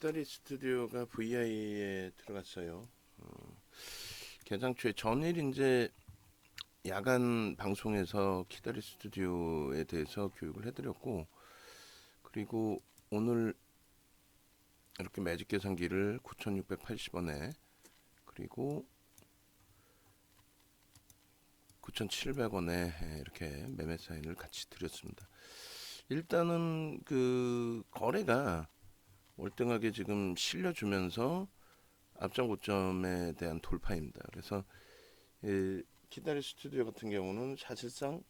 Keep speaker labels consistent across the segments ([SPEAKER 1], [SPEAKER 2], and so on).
[SPEAKER 1] 키다리 스튜디오가 VI에 들어갔어요. 개장 초에 전일 이제 야간 방송에서 키다리 스튜디오에 대해서 교육을 해드렸고, 그리고 오늘 이렇게 매직 계산기를 9,680원에 그리고 9,700원에 이렇게 매매 사인을 같이 드렸습니다. 일단은 그 거래가 월등하게 지금 실려주면서 앞전 고점에 대한 돌파입니다. 그래서 키다리 스튜디오 같은 경우는 사실상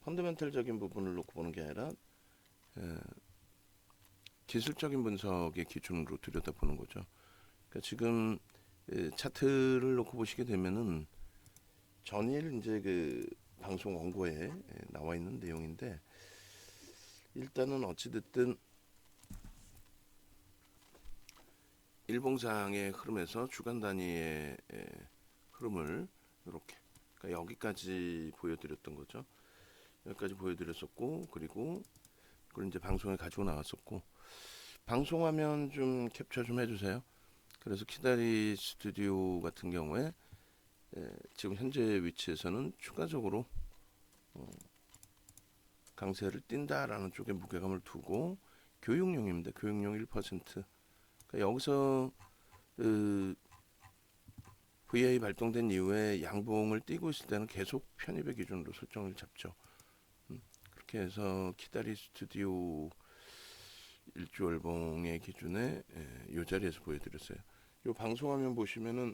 [SPEAKER 1] 펀더멘털적인 부분을 놓고 보는 게 아니라 기술적인 분석의 기준으로 들여다보는 거죠. 그러니까 지금 차트를 놓고 보시게 되면은 전일 이제 그 방송 원고에 나와 있는 내용인데, 일단은 어찌됐든 일봉상의 흐름에서 주간 단위의 흐름을 이렇게, 그러니까 여기까지 보여드렸던 거죠. 여기까지 보여드렸었고, 그리고 그걸 이제 방송에 가지고 나왔었고, 방송하면 좀 캡처 좀 해주세요. 그래서 키다리 스튜디오 같은 경우에 지금 현재 위치에서는 추가적으로 강세를 띈다라는 쪽에 무게감을 두고, 교육용입니다. 교육용 1%. 그러니까 여기서 VA 발동된 이후에 양봉을 띄고 있을 때는 계속 편입의 기준으로 설정을 잡죠. 그렇게 해서 키다리 스튜디오 일주월봉의 기준에 이 자리에서 보여드렸어요. 이 방송화면 보시면은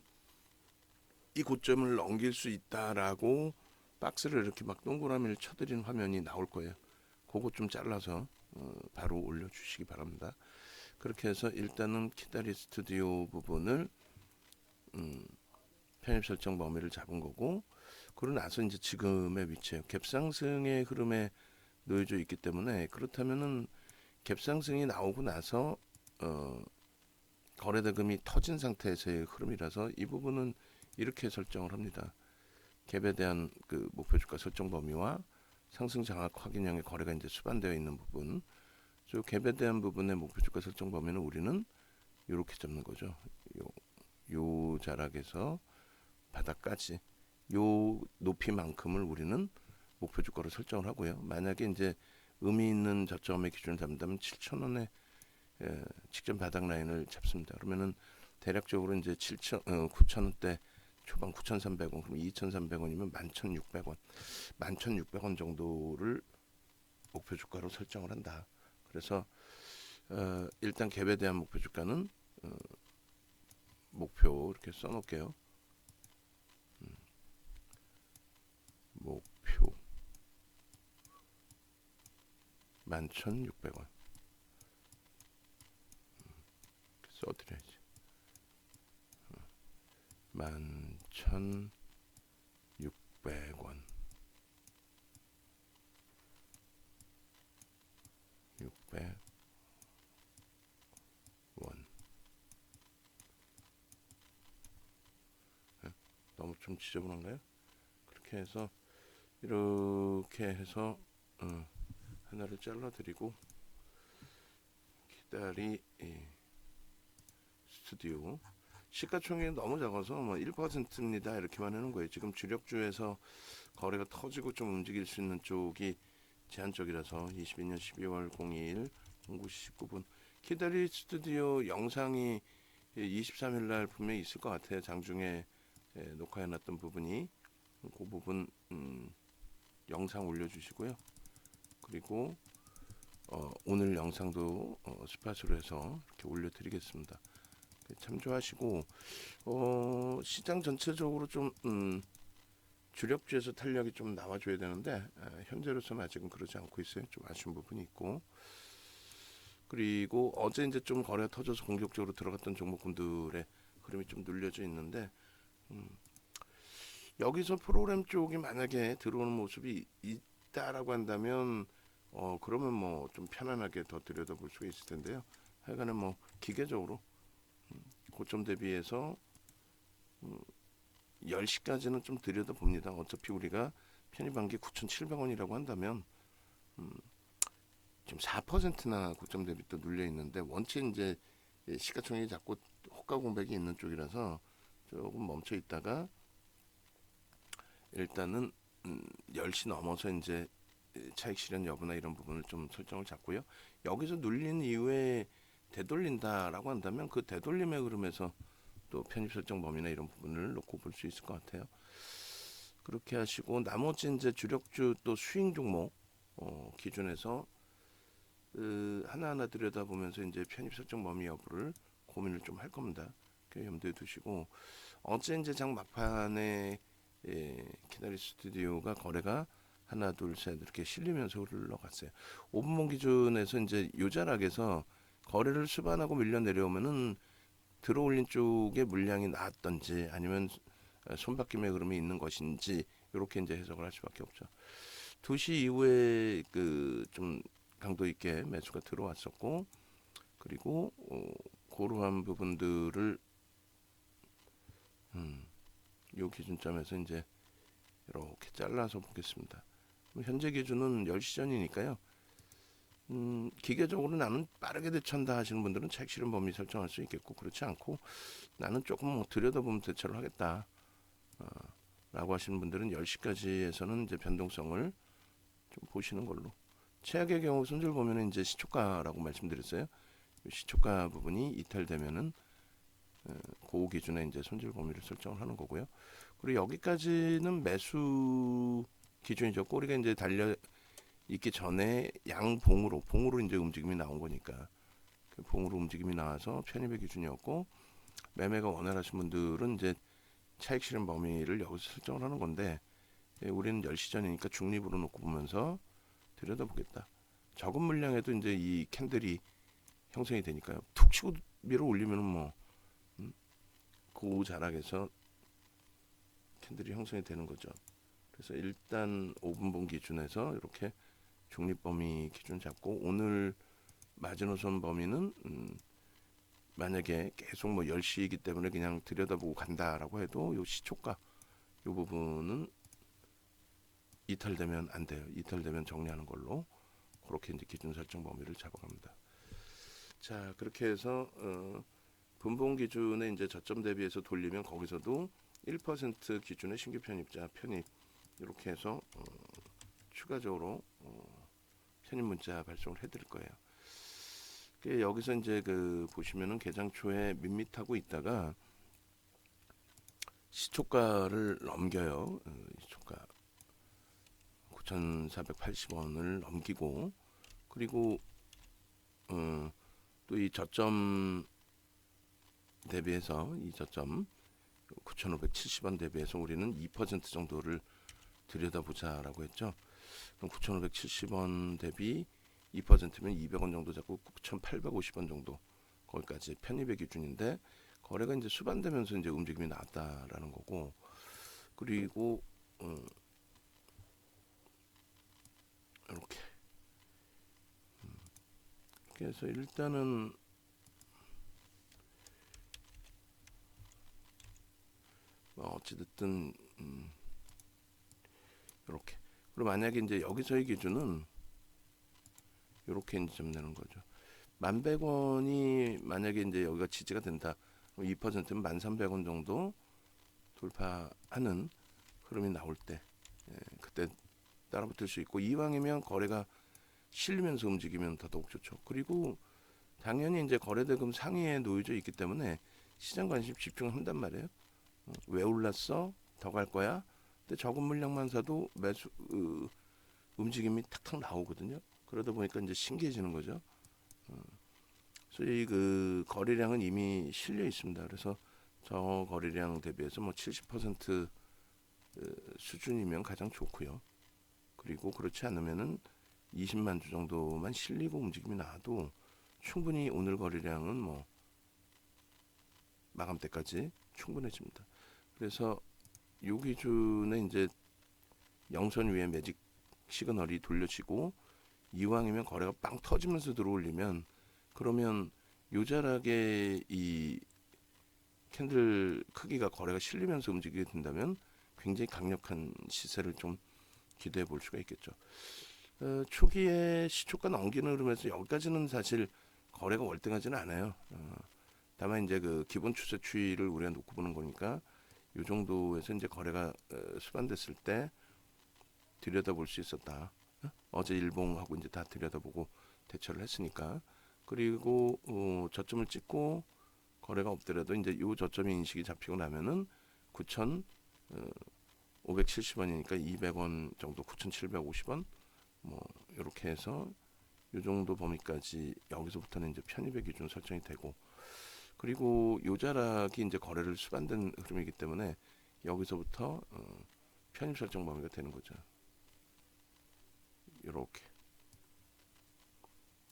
[SPEAKER 1] 이 고점을 넘길 수 있다라고 박스를 이렇게 막 동그라미를 쳐드린 화면이 나올 거예요. 그거 좀 잘라서 바로 올려주시기 바랍니다. 그렇게 해서 일단은 키다리 스튜디오 부분을 편입 설정 범위를 잡은 거고, 그러고 나서 이제 지금의 위치에 갭상승의 흐름에 놓여져 있기 때문에, 그렇다면은 갭상승이 나오고 나서 거래대금이 터진 상태에서의 흐름이라서 이 부분은 이렇게 설정을 합니다. 갭에 대한 그 목표 주가 설정 범위와 상승 장악 확인형의 거래가 이제 수반되어 있는 부분, 저 갭에 대한 부분의 목표 주가 설정 범위는 우리는 이렇게 잡는 거죠. 요 자락에서 바닥까지 요 높이만큼을 우리는 목표 주가로 설정을 하고요. 만약에 이제 의미 있는 저점의 기준을 잡는다면 7,000원에 직전 바닥 라인을 잡습니다. 그러면은 대략적으로 이제 9,000원대 초반 9,300원, 그럼 2,300원이면 11,600원, 11,600원 정도를 목표 주가로 설정을 한다. 그래서 일단 갭에 대한 목표 주가는 목표 이렇게 써놓을게요. 목표 11,600원 써드려야지. 11,600원 600원. 너무 좀 지저분한가요? 그렇게 해서 이렇게 해서 하나를 잘라드리고, 키다리 스튜디오 시가총액이 너무 작아서 뭐 1%입니다 이렇게만 해놓은 거예요. 지금 주력주에서 거래가 터지고 좀 움직일 수 있는 쪽이 제한적이라서 22년 12월 02일 09시 19분 키다리 스튜디오 영상이 23일 날 분명히 있을 것 같아요. 장중에 녹화해놨던 부분이, 그 부분 영상 올려주시고요. 그리고 오늘 영상도 스팟으로 해서 이렇게 올려드리겠습니다. 참조하시고, 시장 전체적으로 좀 주력주에서 탄력이 좀 나와줘야 되는데 현재로서는 아직은 그러지 않고 있어요. 좀 아쉬운 부분이 있고, 그리고 어제 이제 좀 거래가 터져서 공격적으로 들어갔던 종목군들의 흐름이 좀 눌려져 있는데, 여기서 프로그램 쪽이 만약에 들어오는 모습이 있다라고 한다면 그러면 뭐 좀 편안하게 더 들여다볼 수가 있을 텐데요. 하여간에 뭐 기계적으로 고점 대비해서 10시까지는 좀 들여다봅니다. 어차피 우리가 편입한 게 9,700원이라고 한다면 지금 4%나 고점 대비 또 눌려 있는데, 원체 이제 시가총액이 자꾸 호가 공백이 있는 쪽이라서 조금 멈춰 있다가 일단은 10시 넘어서 이제 차익 실현 여부나 이런 부분을 좀 설정을 잡고요. 여기서 눌린 이후에 되돌린다라고 한다면 그 되돌림의 흐름에서 또 편입 설정 범위나 이런 부분을 놓고 볼 수 있을 것 같아요. 그렇게 하시고 나머지 이제 주력주 또 스윙 종목 기준에서 하나하나 들여다보면서 이제 편입 설정 범위 여부를 고민을 좀 할 겁니다. 그 염두에 두시고 어제 이제 장 막판에 키나리 스튜디오가 거래가 하나 둘 셋 이렇게 실리면서 흘러갔어요. 5분봉 기준에서 이제 요자락에서 거래를 수반하고 밀려 내려오면은 들어올린 쪽에 물량이 나왔던지 아니면 손바뀜의 흐름이 있는 것인지 이렇게 이제 해석을 할 수밖에 없죠. 2시 이후에 그 좀 강도 있게 매수가 들어왔었고 그리고 그러한 부분들을 요 기준점에서 이제 이렇게 잘라서 보겠습니다. 현재 기준은 10시 전이니까요. 기계적으로 나는 빠르게 대처한다 하시는 분들은 차익 실현 범위 설정할 수 있겠고 그렇지 않고 나는 조금 들여다보면 대처를 하겠다 라고 하시는 분들은 10시까지에서는 이제 변동성을 좀 보시는 걸로. 최악의 경우 손절 보면은 이제 시초가라고 말씀드렸어요. 시초가 부분이 이탈되면은 그 기준에 이제 손절 범위를 설정을 하는 거고요. 그리고 여기까지는 매수 기준이죠. 꼬리가 이제 달려 있기 전에 봉으로 이제 움직임이 나온 거니까 그 봉으로 움직임이 나와서 편입의 기준이었고 매매가 원활하신 분들은 이제 차익 실현 범위를 여기서 설정을 하는 건데 우리는 10시 전이니까 중립으로 놓고 보면서 들여다보겠다. 적은 물량에도 이제 이 캔들이 형성이 되니까요. 툭 치고 밀어 올리면은 뭐 그 자락에서 캔들이 형성이 되는 거죠. 그래서 일단 5분봉 기준에서 이렇게 중립 범위 기준 잡고 오늘 마지노선 범위는 만약에 계속 뭐 10시이기 때문에 그냥 들여다보고 간다라고 해도 요 시초가 요 부분은 이탈되면 안 돼요. 이탈되면 정리하는 걸로 그렇게 이제 기준 설정 범위를 잡아갑니다. 자 그렇게 해서 분봉 기준에 이제 저점 대비해서 돌리면 거기서도 1% 기준의 신규 편입자 편입 이렇게 해서 추가적으로 편입 문자 발송을 해드릴 거예요. 여기서 이제 그 보시면은 개장 초에 밋밋하고 있다가 시초가를 넘겨요. 시초가 9,480원을 넘기고 그리고 또 이 저점 대비해서 이 저점 9,570원 대비해서 우리는 2% 정도를 들여다보자라고 했죠. 그럼 9,570원 대비 2%면 200원 정도 잡고 9,850원 정도 거기까지 편입의 기준인데 거래가 이제 수반되면서 이제 움직임이 나왔다라는 거고 그리고 이렇게 그래서 일단은 어찌됐든 이렇게 그리고 만약에 이제 여기서의 기준은 이렇게 이제 좀 내는 거죠. 11,100원이 만약에 이제 여기가 지지가 된다. 2%면 1,300원 정도 돌파하는 흐름이 나올 때 그때 따라붙을 수 있고 이왕이면 거래가 실리면서 움직이면 더더욱 좋죠. 그리고 당연히 이제 거래대금 상위에 놓여져 있기 때문에 시장 관심 집중한단 말이에요. 왜 올랐어? 더 갈 거야? 근데 적은 물량만 사도 매수 움직임이 탁탁 나오거든요. 그러다 보니까 이제 신기해지는 거죠. 소위 그 거래량은 이미 실려 있습니다. 그래서 저 거래량 대비해서 뭐 70% 수준이면 가장 좋고요. 그리고 그렇지 않으면은 20만 주 정도만 실리고 움직임이 나와도 충분히 오늘 거래량은 뭐 마감 때까지 충분해집니다. 그래서 요 기준에 이제 영선 위에 매직 시그널이 돌려지고 이왕이면 거래가 빵 터지면서 들어올리면 그러면 요자락의 이 캔들 크기가 거래가 실리면서 움직이게 된다면 굉장히 강력한 시세를 좀 기대해 볼 수가 있겠죠. 초기에 시초가 넘기는 흐름에서 여기까지는 사실 거래가 월등하지는 않아요. 다만 이제 그 기본 추세 추이를 우리가 놓고 보는 거니까 이 정도에서 이제 거래가 수반됐을 때 들여다볼 수 있었다. 어제 일봉하고 이제 다 들여다보고 대처를 했으니까. 그리고 저점을 찍고 거래가 없더라도 이제 요 저점이 인식이 잡히고 나면은 9,570원이니까 200원 정도, 9,750원 뭐 이렇게 해서 요 정도 범위까지 여기서부터는 이제 편입의 기준 설정이 되고, 그리고 요 자락이 이제 거래를 수반된 흐름이기 때문에 여기서부터 편입 설정 범위가 되는 거죠. 이렇게.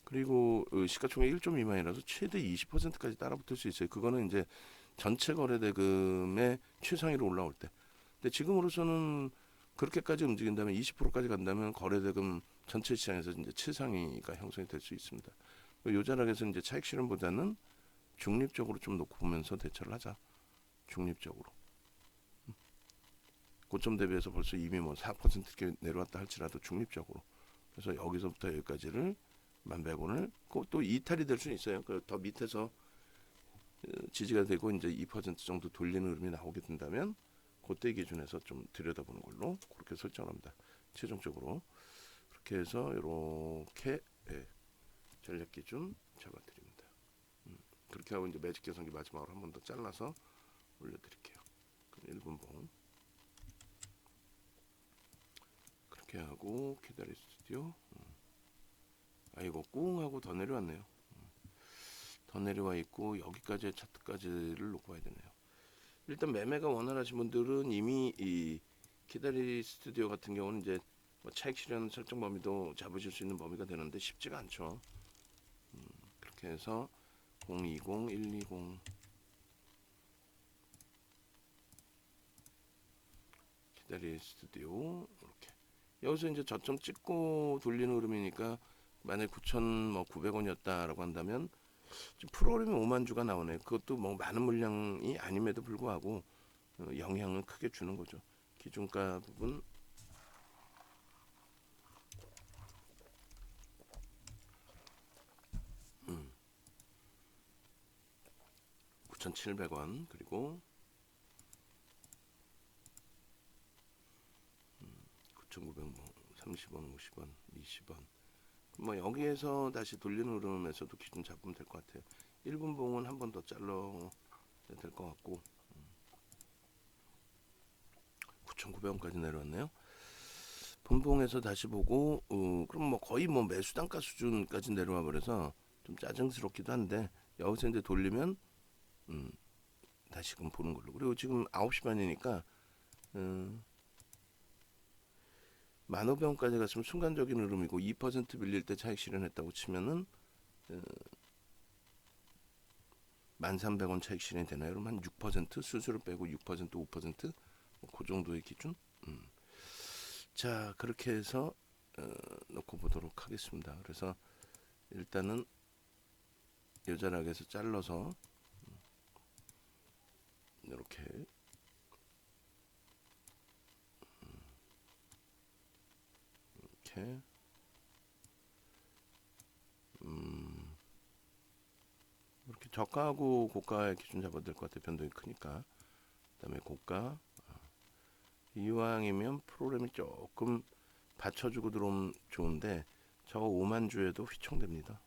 [SPEAKER 1] 그리고 시가총액 1조 미만이라서 최대 20%까지 따라붙을 수 있어요. 그거는 이제 전체 거래 대금의 최상위로 올라올 때. 근데 지금으로서는 그렇게까지 움직인다면 20%까지 간다면 거래 대금 전체 시장에서 이제 최상위가 형성이 될 수 있습니다. 요 자락에서 이제 차익 실현보다는 중립적으로 좀 놓고 보면서 대처를 하자. 중립적으로. 고점 대비해서 벌써 이미 뭐 4% 이렇게 내려왔다 할지라도 중립적으로. 그래서 여기서부터 여기까지를 1100원을 또 이탈이 될 수는 있어요. 더 밑에서 지지가 되고 이제 2% 정도 돌리는 흐름이 나오게 된다면 그때 기준에서 좀 들여다보는 걸로 그렇게 설정합니다. 최종적으로 그렇게 해서 이렇게 전략 기준 잡아드립니다. 그렇게 하고 이제 매직 계산기 마지막으로 한 번 더 잘라서 올려드릴게요. 그럼 1분봉 그렇게 하고 키다리 스튜디오. 이거 꿍 하고 더 내려왔네요. 더 내려와 있고 여기까지의 차트까지를 놓고 봐야 되네요. 일단 매매가 원활하신 분들은 이미 이 키다리 스튜디오 같은 경우는 이제 뭐 차익 실현 설정 범위도 잡으실 수 있는 범위가 되는데 쉽지가 않죠. 그렇게 해서 020, 120 키다리 스튜디오 이렇게 여기서 이제 저점 찍고 돌리는 흐름이니까 만약 9,900원이었다라고 한다면 프로그램이 5만 주가 나오네. 그것도 뭐 많은 물량이 아님에도 불구하고 영향을 크게 주는 거죠. 기준가 부분 9,700원 그리고 9,900원 30원, 50원, 20원. 뭐 여기에서 다시 돌리는 흐름에서도 기준 잡으면 될 것 같아요. 1분 봉은 한 번 더 잘라 될 것 같고 9,900원까지 내려왔네요. 분봉에서 다시 보고 그럼 뭐 거의 뭐 매수 단가 수준까지 내려와 버려서 좀 짜증스럽기도 한데 여기서 이제 돌리면 다시금 보는 걸로. 그리고 지금 9시 반이니까 15,000원까지 갔으면 순간적인 흐름이고 2% 밀릴 때 차익 실현했다고 치면은 1,300원 차익 실현이 되나요? 그럼 한 6% 수수료 빼고 6% 5%? 그 정도의 기준? 자, 그렇게 해서 놓고 보도록 하겠습니다. 그래서 일단은 요 자락에서 잘라서 이렇게 이렇게 이렇게 저가하고 고가의 기준 잡아야 될 것 같아요. 변동이 크니까. 그다음에 고가 이왕이면 프로그램이 조금 받쳐주고 들어오면 좋은데 저거 5만 주에도 휘청됩니다.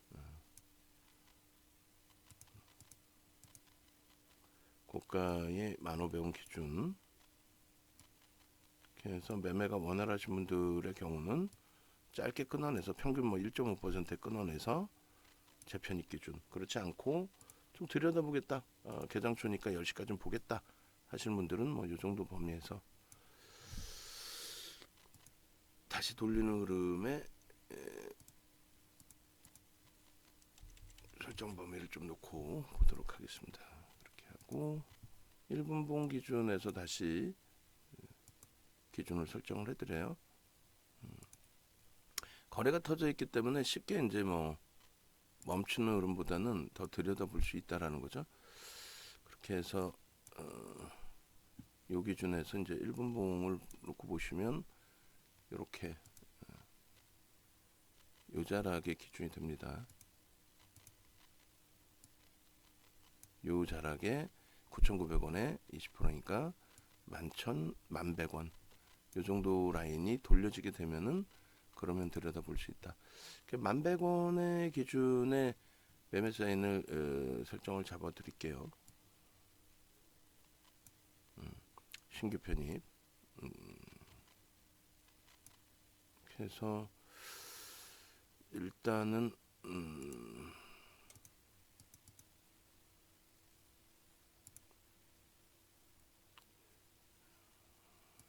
[SPEAKER 1] 고가의 1,500원 기준. 그래서 매매가 원활하신 분들의 경우는 짧게 끊어내서 평균 뭐 1.5% 끊어내서 재편입 기준. 그렇지 않고 좀 들여다보겠다. 개장초니까 10시까지는 보겠다 하시는 분들은 뭐 이 정도 범위에서 다시 돌리는 흐름에 설정 범위를 좀 놓고 보도록 하겠습니다. 이렇게 하고 1분봉 기준에서 다시 기준을 설정을 해드려요. 거래가 터져 있기 때문에 쉽게 이제 뭐 멈추는 흐름보다는 더 들여다볼 수 있다라는 거죠. 그렇게 해서 요 기준에서 이제 1분봉을 놓고 보시면 이렇게 요 자락의 기준이 됩니다. 요 자락에 9,900원에 20%니까 11,100원 요 정도 라인이 돌려지게 되면은 그러면 들여다볼 수 있다. 11,100원의 기준에 매매 사인을 설정을 잡아 드릴게요. 신규 편입 해서 일단은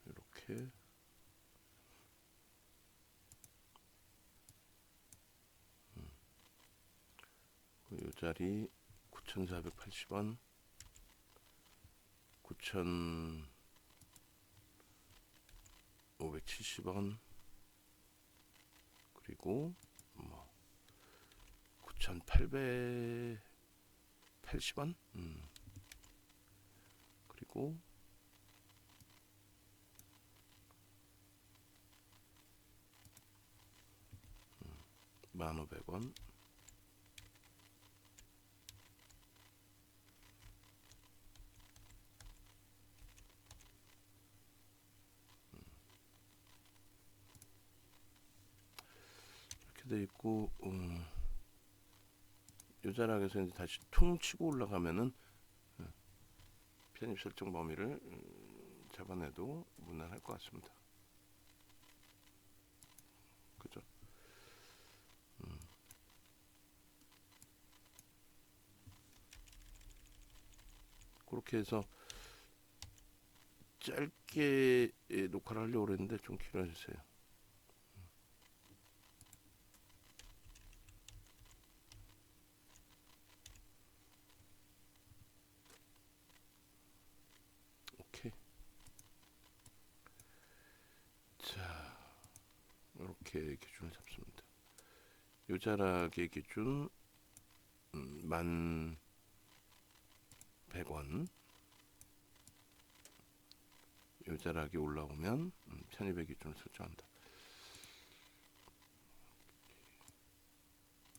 [SPEAKER 1] 이렇게 이 자리 9,480원 9,570원 그리고 뭐 9,880원 그리고 1,500원 이렇게 돼 있고 요 자락에서 이제 다시 퉁 치고 올라가면은 편입 설정 범위를 잡아내도 무난할 것 같습니다. 그죠? 그렇게 해서 짧게 녹화를 하려고 그랬는데 좀 길어주세요. 오케이. 자, 이렇게 기준을 잡습니다. 요 자락의 기준 1,100원 요 자락이 올라오면 편입의 기준을 설정한다.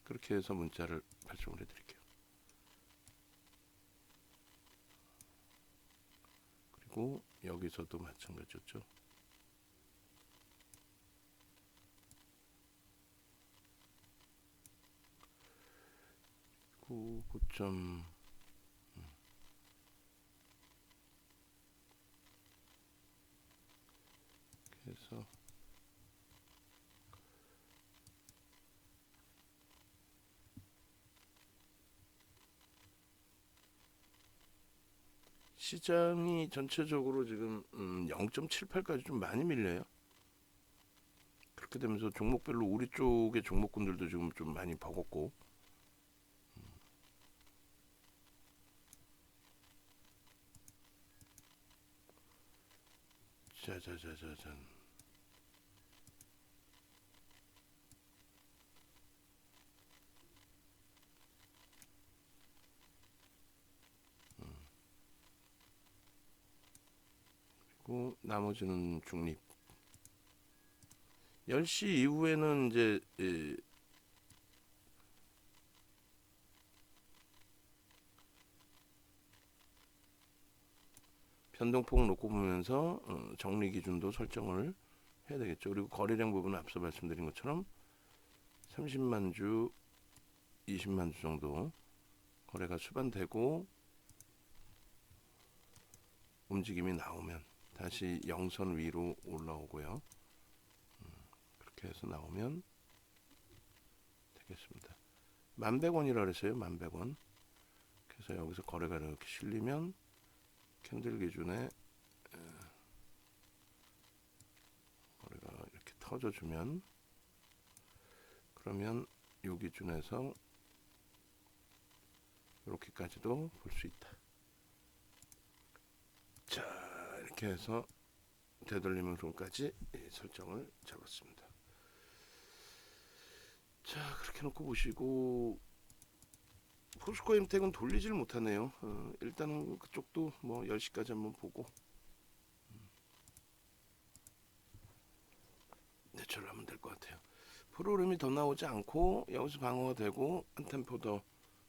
[SPEAKER 1] 그렇게 해서 문자를 발송을 해드릴게요. 그리고 여기서도 마찬가지였죠. 9점 해서 시장이 전체적으로 지금 0.78까지 좀 많이 밀려요. 그렇게 되면서 종목별로 우리 쪽의 종목군들도 지금 좀 많이 버겁고 짜자자자잔 그리고 나머지는 중립 10시 이후에는 이제 변동폭 놓고 보면서 정리 기준도 설정을 해야 되겠죠. 그리고 거래량 부분은 앞서 말씀드린 것처럼 30만 주, 20만 주 정도 거래가 수반되고 움직임이 나오면 다시 영선 위로 올라오고요. 그렇게 해서 나오면 되겠습니다. 1,100원이라 그랬어요. 1,100원. 그래서 여기서 거래가 이렇게 실리면 캔들 기준에 거래가 이렇게 터져주면 그러면 이 기준에서 이렇게까지도 볼 수 있다. 자, 이렇게 해서 되돌림 흐름까지 설정을 잡았습니다. 자, 그렇게 놓고 보시고 포스코 엠텍은 돌리질 못하네요. 일단은 그쪽도 뭐 10시까지 한번 보고 대처를 하면 될 것 같아요. 프로그램이 더 나오지 않고 여기서 방어가 되고 한 템포 더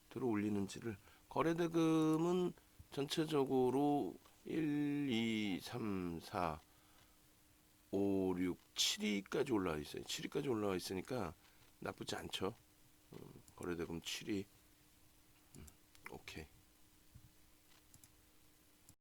[SPEAKER 1] 들어 올리는지를 거래대금은 전체적으로 1, 2, 3, 4, 5, 6, 7위까지 올라와 있어요. 7위까지 올라와 있으니까 나쁘지 않죠. 거래대금 7위. 오케이.